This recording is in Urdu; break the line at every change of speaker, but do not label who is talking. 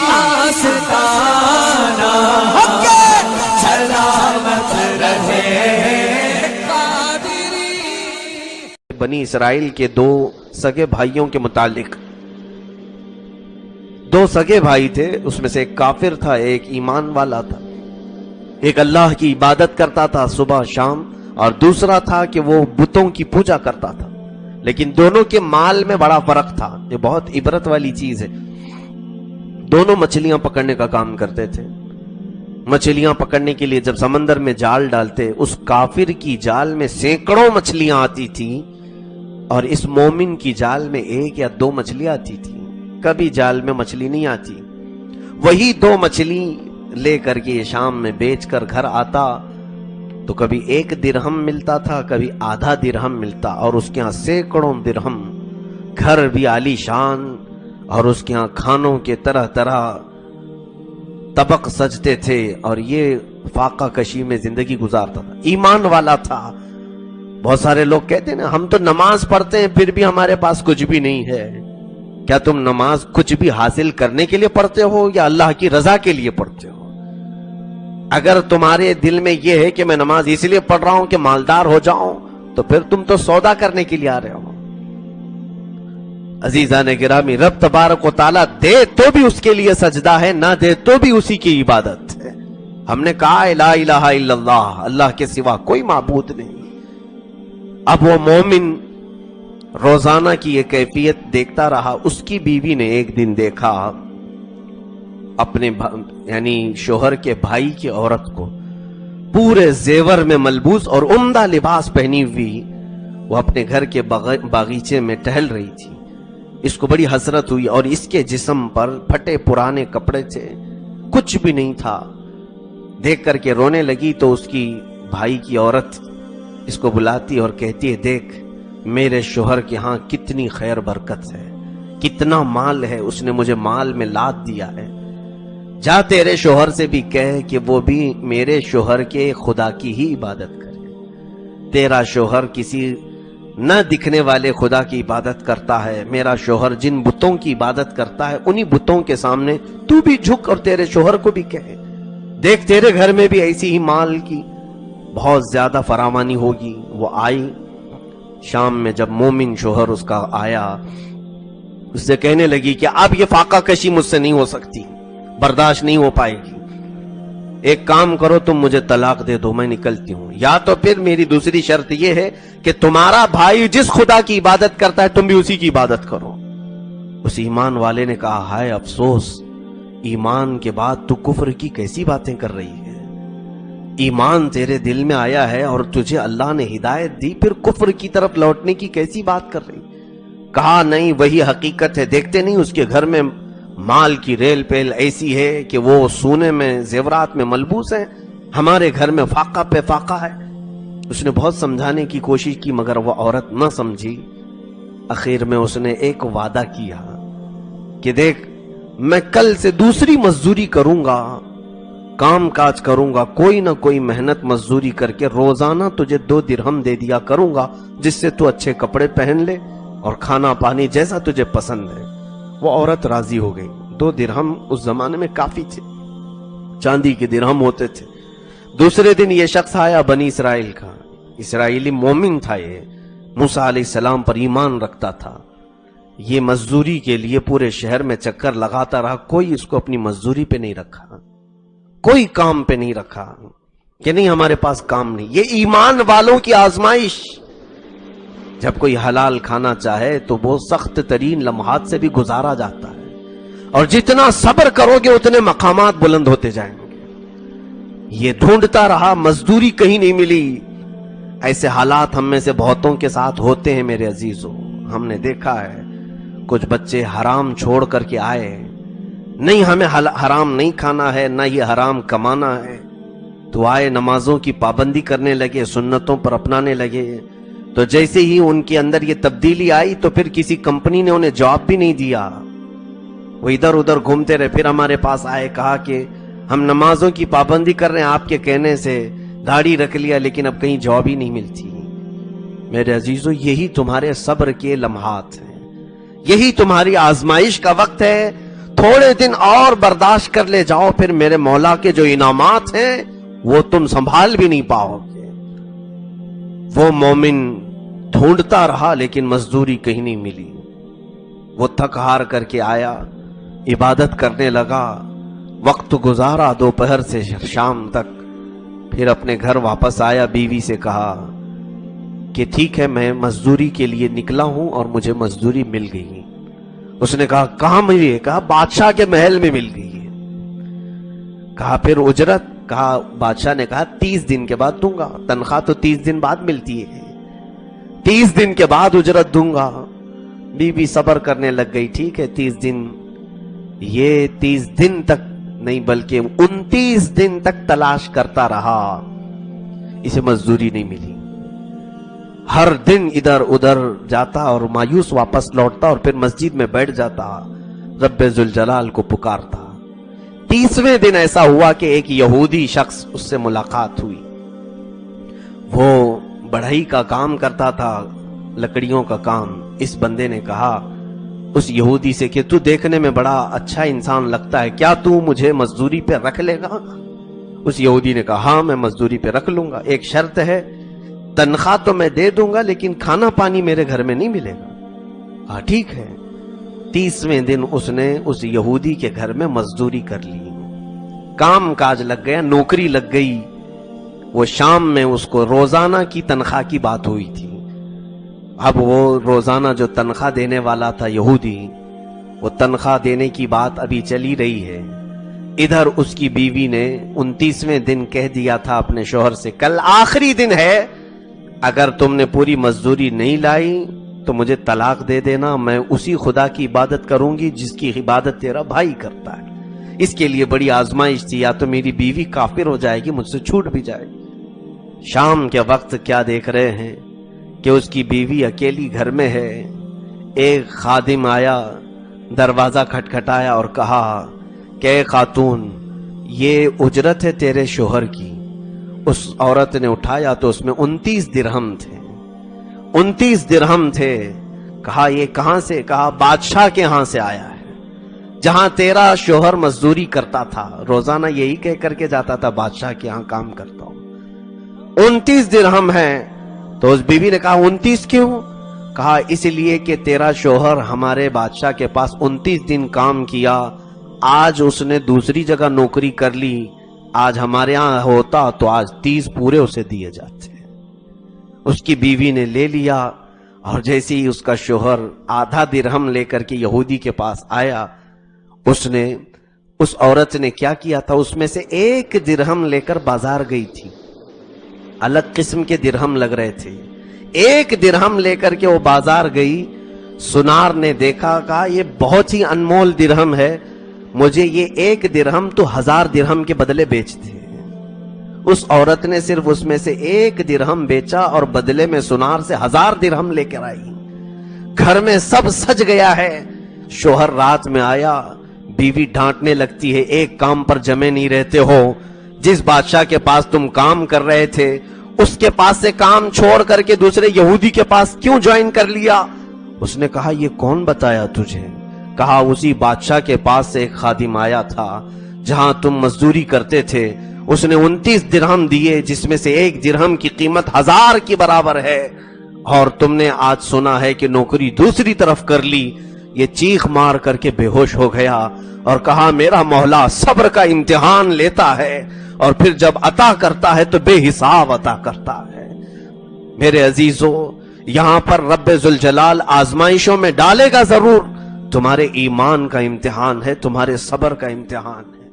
آستانہ سلامت رہے قادری۔
بنی اسرائیل کے دو سگے بھائیوں کے متعلق، دو سگے بھائی تھے، اس میں سے ایک کافر تھا، ایک ایمان والا تھا۔ ایک اللہ کی عبادت کرتا تھا صبح شام، اور دوسرا تھا کہ وہ بتوں کی پوجا کرتا تھا۔ لیکن دونوں کے مال میں بڑا فرق تھا۔ یہ بہت عبرت والی چیز ہے۔ دونوں مچھلیاں پکڑنے کا کام کرتے تھے۔ مچھلیاں پکڑنے کے لیے جب سمندر میں جال ڈالتے، اس کافر کی جال میں سینکڑوں مچھلیاں آتی تھی، اور اس مومن کی جال میں ایک یا دو مچھلیاں آتی تھی، کبھی جال میں مچھلی نہیں آتی۔ وہی دو مچھلی لے کر کے شام میں بیچ کر گھر آتا تو کبھی 1 درہم ملتا تھا، کبھی آدھا درہم ملتا، اور اس کے ہاں سینکڑوں درہم، گھر بھی عالی شان، اور اس کے ہاں کھانوں کے طرح طرح طبق سجتے تھے، اور یہ فاقہ کشی میں زندگی گزارتا تھا۔ ایمان والا تھا۔ بہت سارے لوگ کہتے ہیں نا، ہم تو نماز پڑھتے ہیں پھر بھی ہمارے پاس کچھ بھی نہیں ہے۔ کیا تم نماز کچھ بھی حاصل کرنے کے لیے پڑھتے ہو یا اللہ کی رضا کے لیے پڑھتے ہو؟ اگر تمہارے دل میں یہ ہے کہ میں نماز اس لیے پڑھ رہا ہوں کہ مالدار ہو جاؤں، تو پھر تم تو سودا کرنے کے لیے آ رہے ہو۔ عزیزان گرامی، رب تبارک و تعالیٰ دے تو بھی اس کے لیے سجدہ ہے، نہ دے تو بھی اسی کی عبادت ہے۔ ہم نے کہا لا الہ الا اللہ، اللہ کے سوا کوئی معبود نہیں۔ اب وہ مومن روزانہ کی یہ کیفیت دیکھتا رہا۔ اس کی بیوی نے ایک دن دیکھا اپنے یعنی شوہر کے بھائی کی عورت کو پورے زیور میں ملبوس اور عمدہ لباس پہنی ہوئی، وہ اپنے گھر کے باغیچے میں ٹہل رہی تھی۔ اس کو بڑی حسرت ہوئی، اور اس کے جسم پر پھٹے پرانے کپڑے تھے، کچھ بھی نہیں تھا۔ دیکھ کر کے رونے لگی تو اس کی بھائی کی عورت اس کو بلاتی اور کہتی ہے، دیکھ میرے شوہر کے ہاں کتنی خیر برکت ہے، کتنا مال ہے، اس نے مجھے مال میں لاد دیا ہے۔ جا تیرے شوہر سے بھی کہے کہ وہ بھی میرے شوہر کے خدا کی ہی عبادت کرے۔ تیرا شوہر کسی نہ دکھنے والے خدا کی عبادت کرتا ہے، میرا شوہر جن بتوں کی عبادت کرتا ہے انہی بتوں کے سامنے تو بھی جھک، اور تیرے شوہر کو بھی کہے، دیکھ تیرے گھر میں بھی ایسی ہی مال کی بہت زیادہ فراوانی ہوگی۔ وہ آئی شام میں، جب مومن شوہر اس کا آیا، اس سے کہنے لگی کہ اب یہ فاقہ کشی مجھ سے نہیں ہو سکتی، برداشت نہیں ہو پائے گی، ایک کام کرو تم مجھے طلاق دے دو، میں نکلتی ہوں، یا تو پھر میری دوسری شرط یہ ہے کہ تمہارا بھائی جس خدا کی عبادت کرتا ہے تم بھی اسی کی عبادت کرو۔ اس ایمان والے نے کہا، ہائے افسوس، ایمان کے بعد تو کفر کی کیسی باتیں کر رہی ہے؟ ایمان تیرے دل میں آیا ہے اور تجھے اللہ نے ہدایت دی، پھر کفر کی طرف لوٹنے کی کیسی بات کر رہی؟ کہا نہیں، وہی حقیقت ہے، دیکھتے نہیں اس کے گھر میں مال کی ریل پیل ایسی ہے کہ وہ سونے میں زیورات میں ملبوس ہے، ہمارے گھر میں فاقہ پہ فاقہ ہے۔ اس نے بہت سمجھانے کی کوشش کی مگر وہ عورت نہ سمجھی۔ آخر میں اس نے ایک وعدہ کیا کہ دیکھ میں کل سے دوسری مزدوری کروں گا، کام کاج کروں گا، کوئی نہ کوئی محنت مزدوری کر کے روزانہ تجھے 2 درہم دے دیا کروں گا، جس سے تو اچھے کپڑے پہن لے اور کھانا پانی جیسا تجھے پسند ہے۔ وہ عورت راضی ہو گئی۔ 2 درہم اس زمانے میں کافی تھے، چاندی کے درہم ہوتے تھے۔ دوسرے دن یہ شخص آیا، بنی اسرائیل کا، اسرائیلی مومن تھا، یہ موسیٰ علیہ السلام پر ایمان رکھتا تھا۔ یہ مزدوری کے لیے پورے شہر میں چکر لگاتا رہا، کوئی اس کو اپنی مزدوری پہ نہیں رکھا، کوئی کام پہ نہیں رکھا کہ نہیں ہمارے پاس کام نہیں۔ یہ ایمان والوں کی آزمائش، جب کوئی حلال کھانا چاہے تو وہ سخت ترین لمحات سے بھی گزارا جاتا ہے، اور جتنا صبر کرو گے اتنے مقامات بلند ہوتے جائیں گے۔ یہ ڈھونڈتا رہا، مزدوری کہیں نہیں ملی۔ ایسے حالات ہم میں سے بہتوں کے ساتھ ہوتے ہیں میرے عزیزوں، ہم نے دیکھا ہے۔ کچھ بچے حرام چھوڑ کر کے آئے، نہیں ہمیں حرام نہیں کھانا ہے، نہ یہ حرام کمانا ہے، تو آئے نمازوں کی پابندی کرنے لگے، سنتوں پر اپنانے لگے۔ تو جیسے ہی ان کے اندر یہ تبدیلی آئی تو پھر کسی کمپنی نے انہیں جاب بھی نہیں دیا، وہ ادھر ادھر گھومتے رہے۔ پھر ہمارے پاس آئے، کہا کہ ہم نمازوں کی پابندی کر رہے ہیں آپ کے کہنے سے، داڑھی رکھ لیا لیکن اب کہیں جاب ہی نہیں ملتی۔ میرے عزیزو، یہی تمہارے صبر کے لمحات ہیں، یہی تمہاری آزمائش کا وقت ہے۔ تھوڑے دن اور برداشت کر لے جاؤ، پھر میرے مولا کے جو انعامات ہیں وہ تم سنبھال بھی نہیں پاؤ گے۔ وہ مومن ڈھونڈتا رہا لیکن مزدوری کہیں نہیں ملی۔ وہ تھک ہار کر کے آیا، عبادت کرنے لگا، وقت گزارا دوپہر سے شام تک، پھر اپنے گھر واپس آیا، بیوی سے کہا کہ ٹھیک ہے میں مزدوری کے لیے نکلا ہوں اور مجھے مزدوری مل گئی۔ اس نے کہا کہاں ملی ہے؟ کہا بادشاہ کے محل میں مل گئی ہے۔ کہا پھر اجرت؟ کہا بادشاہ نے کہا 30 دن کے بعد دوں گا، تنخواہ تو 30 دن بعد ملتی ہے، 30 دن کے بعد اجرت دوں گا۔ بی بی صبر کرنے لگ گئی، ٹھیک ہے 30 دن، یہ 30 دن تک نہیں بلکہ 29 دن تک تلاش کرتا رہا، اسے مزدوری نہیں ملی۔ ہر دن ادھر ادھر جاتا اور مایوس واپس لوٹتا اور پھر مسجد میں بیٹھ جاتا، رب ذوالجلال کو پکارتا۔ 30ویں دن ایسا ہوا کہ ایک یہودی شخص اس سے ملاقات ہوئی۔ وہ بڑھئی کا کام کرتا تھا، لکڑیوں کا کام۔ اس بندے نے کہا اس یہودی سے کہ تو دیکھنے میں بڑا اچھا انسان لگتا ہے، کیا تو مجھے مزدوری پہ رکھ لے گا؟ اس یہودی نے کہا ہاں میں مزدوری پہ رکھ لوں گا، ایک شرط ہے، تنخواہ تو میں دے دوں گا لیکن کھانا پانی میرے گھر میں نہیں ملے گا۔ ہاں ٹھیک ہے۔ 30ویں دن اس نے اس یہودی کے گھر میں مزدوری کر لی، کام کاج لگ گیا، نوکری لگ گئی۔ وہ شام میں اس کو روزانہ کی تنخواہ کی بات ہوئی تھی۔ اب وہ روزانہ جو تنخواہ دینے والا تھا یہودی، وہ تنخواہ دینے کی بات ابھی چلی رہی ہے۔ ادھر اس کی بیوی نے 29ویں دن کہہ دیا تھا اپنے شوہر سے کل آخری دن ہے، اگر تم نے پوری مزدوری نہیں لائی تو مجھے طلاق دے دینا، میں اسی خدا کی عبادت کروں گی جس کی عبادت تیرا بھائی کرتا ہے۔ اس کے لیے بڑی آزمائش تھی، یا تو میری بیوی کافر ہو جائے گی، مجھ سے چھوٹ بھی جائے گی۔ شام کے وقت کیا دیکھ رہے ہیں کہ اس کی بیوی اکیلی گھر میں ہے۔ ایک خادم آیا، دروازہ کھٹکھٹایا اور کہا کہ اے خاتون یہ اجرت ہے تیرے شوہر کی۔ اس عورت نے اٹھایا تو اس میں 29 درہم تھے، 29 درہم تھے۔ کہا یہ کہاں سے؟ کہا بادشاہ کے ہاں سے آیا ہے، جہاں تیرا شوہر مزدوری کرتا تھا، روزانہ یہی کہہ کر کے جاتا تھا بادشاہ کے ہاں کام کرتا ہوں۔ 29 درہم ہے۔ تو اس بیوی نے کہا 29 کیوں؟ کہا اس لیے کہ تیرا شوہر ہمارے بادشاہ کے پاس 29 دن کام کیا، آج اس نے دوسری جگہ نوکری کر لی، آج ہمارے ہاں ہوتا تو آج 30 پورے اسے دیے جاتے۔ اس کی بیوی نے لے لیا، اور جیسے ہی اس کا شوہر آدھا درہم لے کر کے یہودی کے پاس آیا، اس عورت نے کیا کیا تھا، اس میں سے 1 درہم لے کر بازار گئی تھی۔ الگ قسم کے درہم لگ رہے تھے، 1 درہم لے کر کے وہ بازار گئی۔ سنار نے دیکھا، کہا یہ بہت ہی انمول درہم ہے، مجھے یہ 1 درہم تو 1000 درہم کے بدلے بیچ دے۔ اس عورت نے صرف اس میں سے 1 درہم بیچا اور بدلے میں سنار سے 1000 درہم لے کر آئی۔ گھر میں سب سج گیا ہے۔ شوہر رات میں آیا، بیوی ڈانٹنے لگتی ہے، ایک کام پر جمے نہیں رہتے ہو، جس بادشاہ کے پاس تم کام کر رہے تھے اس کے پاس سے کام چھوڑ کر کے دوسرے یہودی کے پاس کیوں جوائن کر لیا؟ اس نے کہا یہ کون بتایا تجھے؟ کہا اسی بادشاہ کے پاس سے ایک خادم آیا تھا جہاں تم مزدوری کرتے تھے، اس نے 29 درہم دیے جس میں سے 1 درہم کی قیمت 1000 کی برابر ہے، اور تم نے آج سنا ہے کہ نوکری دوسری طرف کر لی۔ یہ چیخ مار کر کے بے ہوش ہو گیا اور کہا میرا مولا صبر کا امتحان لیتا ہے اور پھر جب عطا کرتا ہے تو بے حساب عطا کرتا ہے۔ میرے عزیزو، یہاں پر رب ذوالجلال آزمائشوں میں ڈالے گا ضرور، تمہارے ایمان کا امتحان ہے، تمہارے صبر کا امتحان ہے۔